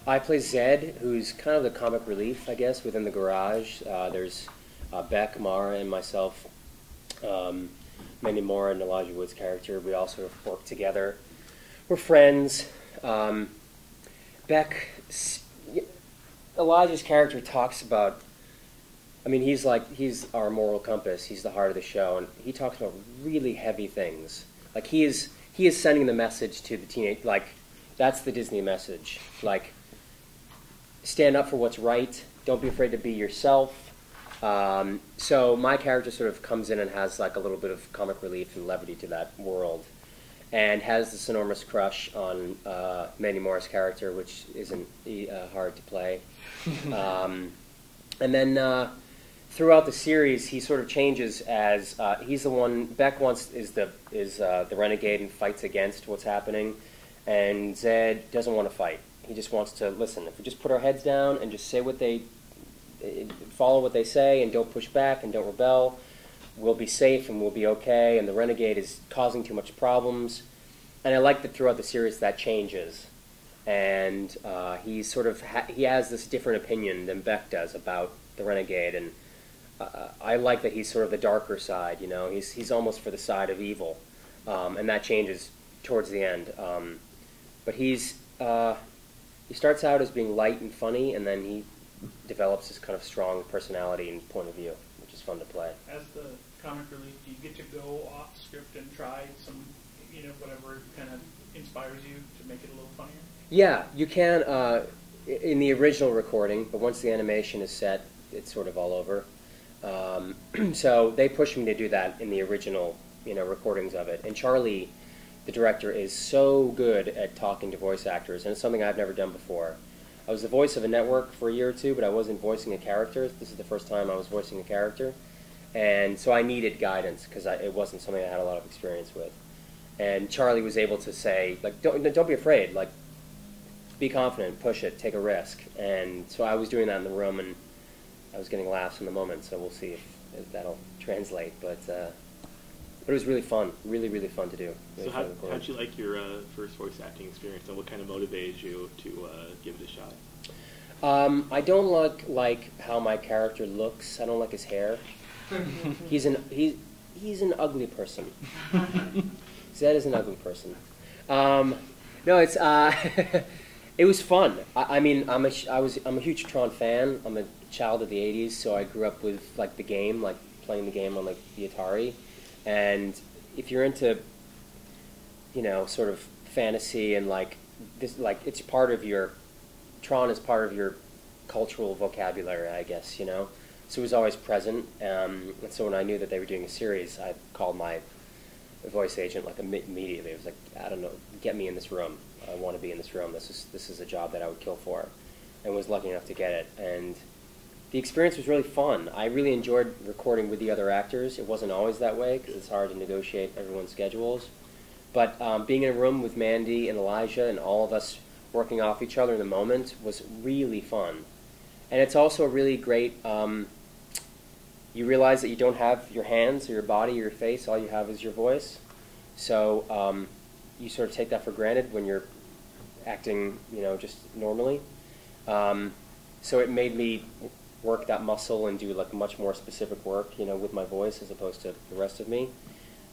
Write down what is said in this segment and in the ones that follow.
I play Zed, who's kind of the comic relief, I guess, within the garage. There's Beck, Mara, and myself. Mandy Moore and Elijah Wood's character. We all sort of work together. We're friends. Elijah's character talks about, I mean, he's our moral compass. He's the heart of the show, and he talks about really heavy things. Like he is sending the message to the teenage, like that's the Disney message. Like, stand up for what's right. Don't be afraid to be yourself. So my character sort of comes in and has like a little bit of comic relief and levity to that world, and has this enormous crush on Mandy Moore's character, which isn't hard to play. And then throughout the series, he sort of changes as he's the one. Beck is the renegade and fights against what's happening, and Zed doesn't want to fight. He just wants to listen. If we just put our heads down and just say follow what they say and don't push back and don't rebel, we'll be safe and we'll be okay. And the renegade is causing too much problems. And I like that throughout the series that changes. And he has this different opinion than Beck does about the renegade. And I like that he's sort of the darker side. You know, he's almost for the side of evil, and that changes towards the end. But he starts out as being light and funny, and then he develops this kind of strong personality and point of view, which is fun to play. As the comic relief, do you get to go off script and try some, whatever kind of inspires you to make it a little funnier? Yeah, you can in the original recording, but once the animation is set, it's sort of all over. So they pushed me to do that in the original, recordings of it. And Charlie, the director, is so good at talking to voice actors, and it's something I've never done before. I was the voice of a network for a year or two, but I wasn't voicing a character. This is the first time I was voicing a character. And so I needed guidance, because it wasn't something I had a lot of experience with. And Charlie was able to say, like, don't be afraid. Like, be confident, push it, take a risk. And so I was doing that in the room, and I was getting laughs in the moment, so we'll see if that'll translate. But it was really fun, really, really fun to do. Really so how'd you like your first voice acting experience, and what kind of motivated you to give it a shot? I don't like how my character looks. I don't like his hair. He's an ugly person. Zed is an ugly person. No, it's it was fun. I mean, I'm a huge Tron fan. I'm a child of the '80s, so I grew up with like the game, like playing the game on like the Atari. And if you're into, sort of fantasy and like this, like it's part of your, Tron is part of your cultural vocabulary, I guess, So it was always present. And so when I knew that they were doing a series, I called my voice agent like immediately. It was like, I don't know, get me in this room. I want to be in this room. This is a job that I would kill for, and was lucky enough to get it. And the experience was really fun. I really enjoyed recording with the other actors. It wasn't always that way because it's hard to negotiate everyone's schedules. But being in a room with Mandy and Elijah and all of us working off each other in the moment was really fun. And it's also really great, you realize that you don't have your hands or your body or your face, all you have is your voice. So you sort of take that for granted when you're acting, just normally. So it made me work that muscle and do like much more specific work, with my voice as opposed to the rest of me.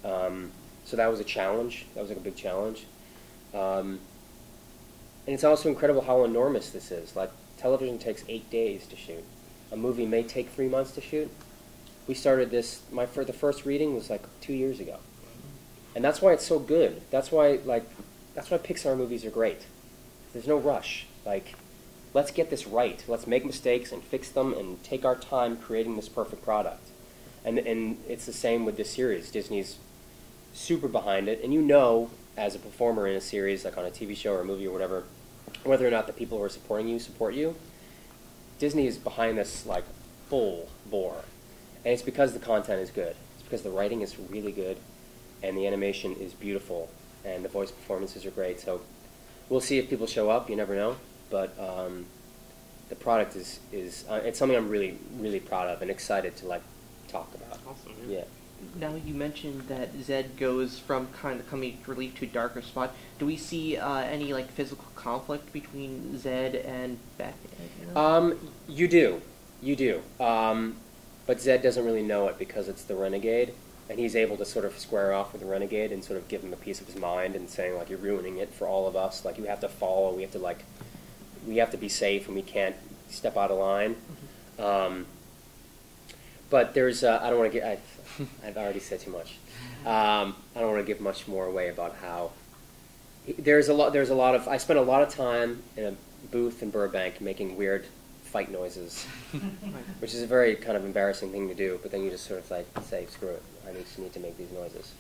So that was a challenge. That was like a big challenge. And it's also incredible how enormous this is. Like, television takes 8 days to shoot. A movie may take 3 months to shoot. We started this, the first reading was like 2 years ago. And that's why it's so good. That's why Pixar movies are great. There's no rush. Like, let's get this right. Let's make mistakes and fix them and take our time creating this perfect product. And it's the same with this series. Disney's super behind it. And as a performer in a series, like on a TV show or a movie or whatever, whether or not the people who are supporting you support you, Disney is behind this like full bore. And it's because the content is good. It's because the writing is really good and the animation is beautiful and the voice performances are great. So we'll see if people show up. You never know. But the product is it's something I'm really, really proud of and excited to like talk about. Awesome. Yeah. Now you mentioned that Zed goes from kind of comedic relief to a darker spot. Do we see any like physical conflict between Zed and Beck? You do. But Zed doesn't really know it because it's the Renegade, and he's able to sort of square off with the Renegade and sort of give him a piece of his mind and saying like, you're ruining it for all of us. Like, you have to follow. We have to be safe, and we can't step out of line. Mm-hmm. But there's I don't want to get. I've already said too much. I don't want to give much more away about how there's a lot of. I spent a lot of time in a booth in Burbank making weird fight noises, which is a very kind of embarrassing thing to do. But then you just sort of like say, screw it, I just need to make these noises.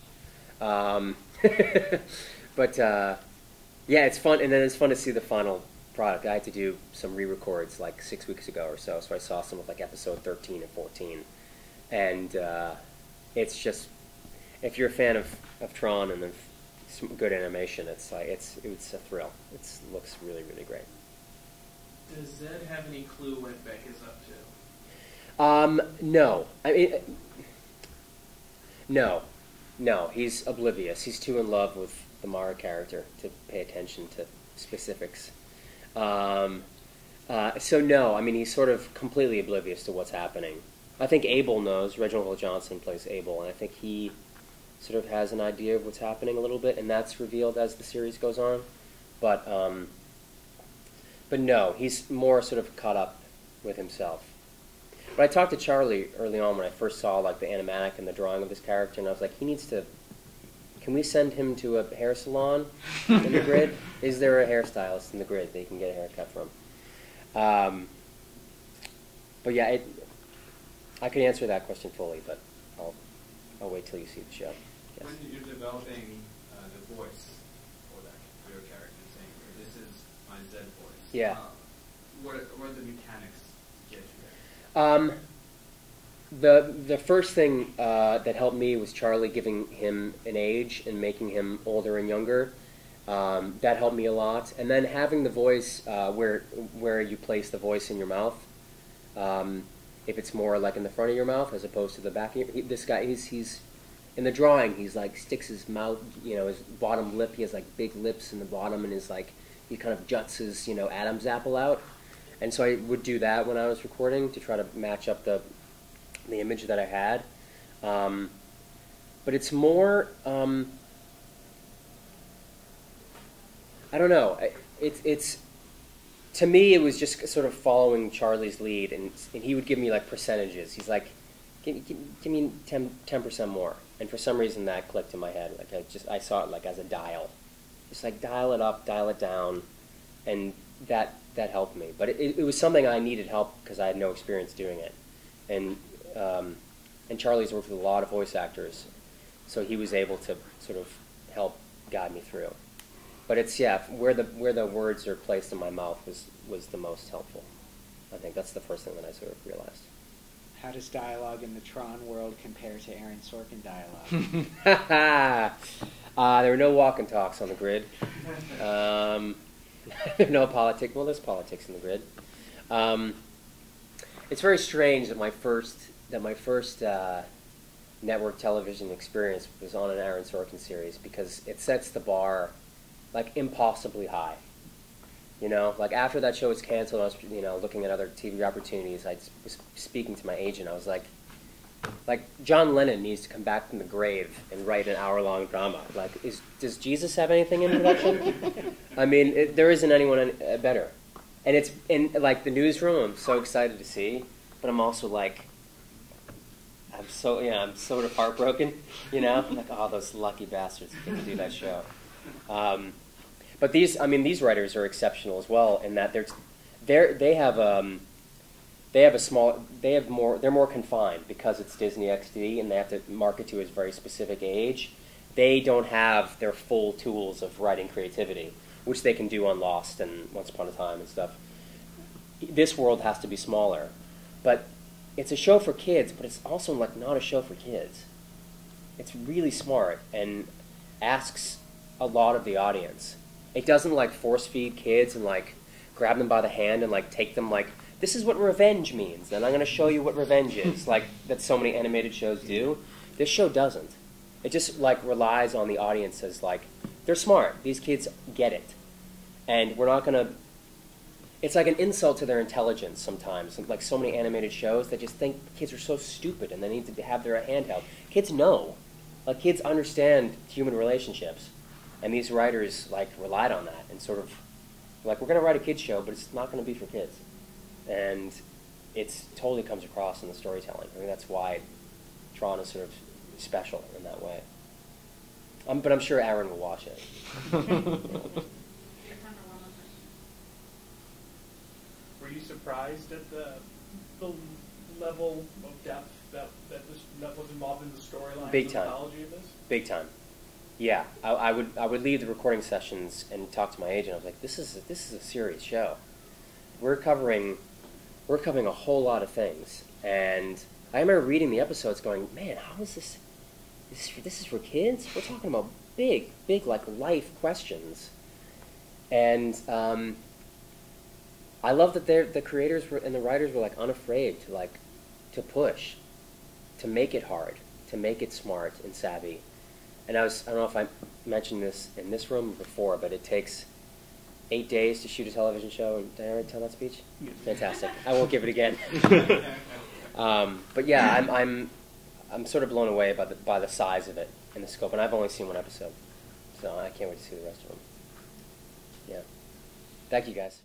But yeah, it's fun, and then it's fun to see the final product. I had to do some re-records like 6 weeks ago or so I saw some of like episode 13 and 14. And it's just, if you're a fan of Tron and of some good animation, it's like it's a thrill. It looks really, really great. Does Zed have any clue what Beck is up to? No. I mean, no. He's oblivious. He's too in love with the Mara character to pay attention to specifics. So no. I mean, he's sort of completely oblivious to what's happening. I think Abel knows. Reginald Johnson plays Abel, and I think he sort of has an idea of what's happening a little bit, and that's revealed as the series goes on. But no, he's more sort of caught up with himself. But I talked to Charlie early on when I first saw like the animatic and the drawing of this character, and I was like, he needs to. Can we send him to a hair salon in the grid? Is there a hairstylist in the grid that he can get a haircut from? But yeah, I could answer that question fully, but I'll wait till you see the show. Yes. When you're developing the voice for that, your character saying, "This is my Zed voice." Yeah. What are the mechanics to get you there? The first thing that helped me was Charlie giving him an age and making him older and younger. That helped me a lot. And then having the voice where you place the voice in your mouth. If it's more like in the front of your mouth as opposed to the back of your, this guy, he's in the drawing, he's like sticks his mouth, his bottom lip, he has like big lips in the bottom, and is like, he kind of juts his, Adam's apple out. And so I would do that when I was recording to try to match up the image that I had. But it's more, I don't know, it's to me, it was just sort of following Charlie's lead, and he would give me like percentages. He's like, give me 10% more, and for some reason that clicked in my head. Like I saw it like as a dial, just like dial it up, dial it down, and that helped me. But it was something I needed help because I had no experience doing it, and Charlie's worked with a lot of voice actors, so he was able to sort of help guide me through. But it's, where the words are placed in my mouth was the most helpful. I think that's the first thing that I sort of realized. How does dialogue in the Tron world compare to Aaron Sorkin dialogue? There were no walk and talks on the grid. There are no politics. Well, there's politics in the grid. It's very strange that my first network television experience was on an Aaron Sorkin series because it sets the bar like impossibly high. Like after that show was canceled, I was looking at other TV opportunities. I was speaking to my agent. I was like John Lennon needs to come back from the grave and write an hour-long drama. Like, does Jesus have anything in production? I mean, there isn't anyone better. And it's in like the newsroom. I'm so excited to see, but I'm also like, I'm sort of heartbroken. I'm like, oh, those lucky bastards get to do that show. But these writers are exceptional as well in that they're more confined because it's Disney XD and they have to market to a very specific age. They don't have their full tools of writing creativity, which they can do on Lost and Once Upon a Time and stuff. This world has to be smaller, but it's a show for kids, but it's also like not a show for kids. It's really smart and asks a lot of the audience. It doesn't like force feed kids and like grab them by the hand and like take them like, this is what revenge means, and I'm going to show you what revenge is, like that so many animated shows do. This show doesn't. It just like relies on the audience as like, they're smart. These kids get it. And we're not going to... It's like an insult to their intelligence sometimes. Like so many animated shows that just think kids are so stupid and they need to have their handheld. Kids know. Like kids understand human relationships. And these writers like relied on that and sort of like, we're going to write a kids show, but it's not going to be for kids. And it totally comes across in the storytelling. I think that's why Tron is sort of special in that way. But I'm sure Aaron will watch it. Were you surprised at the level of depth that was involved in the storyline? Big time. Mythology of this? Big time. Yeah, I would leave the recording sessions and talk to my agent. I was like, this is a serious show. We're covering a whole lot of things, and I remember reading the episodes, going, man, how is this? This is for kids? We're talking about big like life questions, and I love that the creators and the writers were like unafraid to push, to make it hard, to make it smart and savvy. And I don't know if I mentioned this in this room before, but it takes 8 days to shoot a television show. Did I already tell that speech? Yes. Fantastic. I won't give it again. But yeah, I'm sort of blown away by the size of it and the scope, and I've only seen one episode, so I can't wait to see the rest of them. Yeah. Thank you, guys.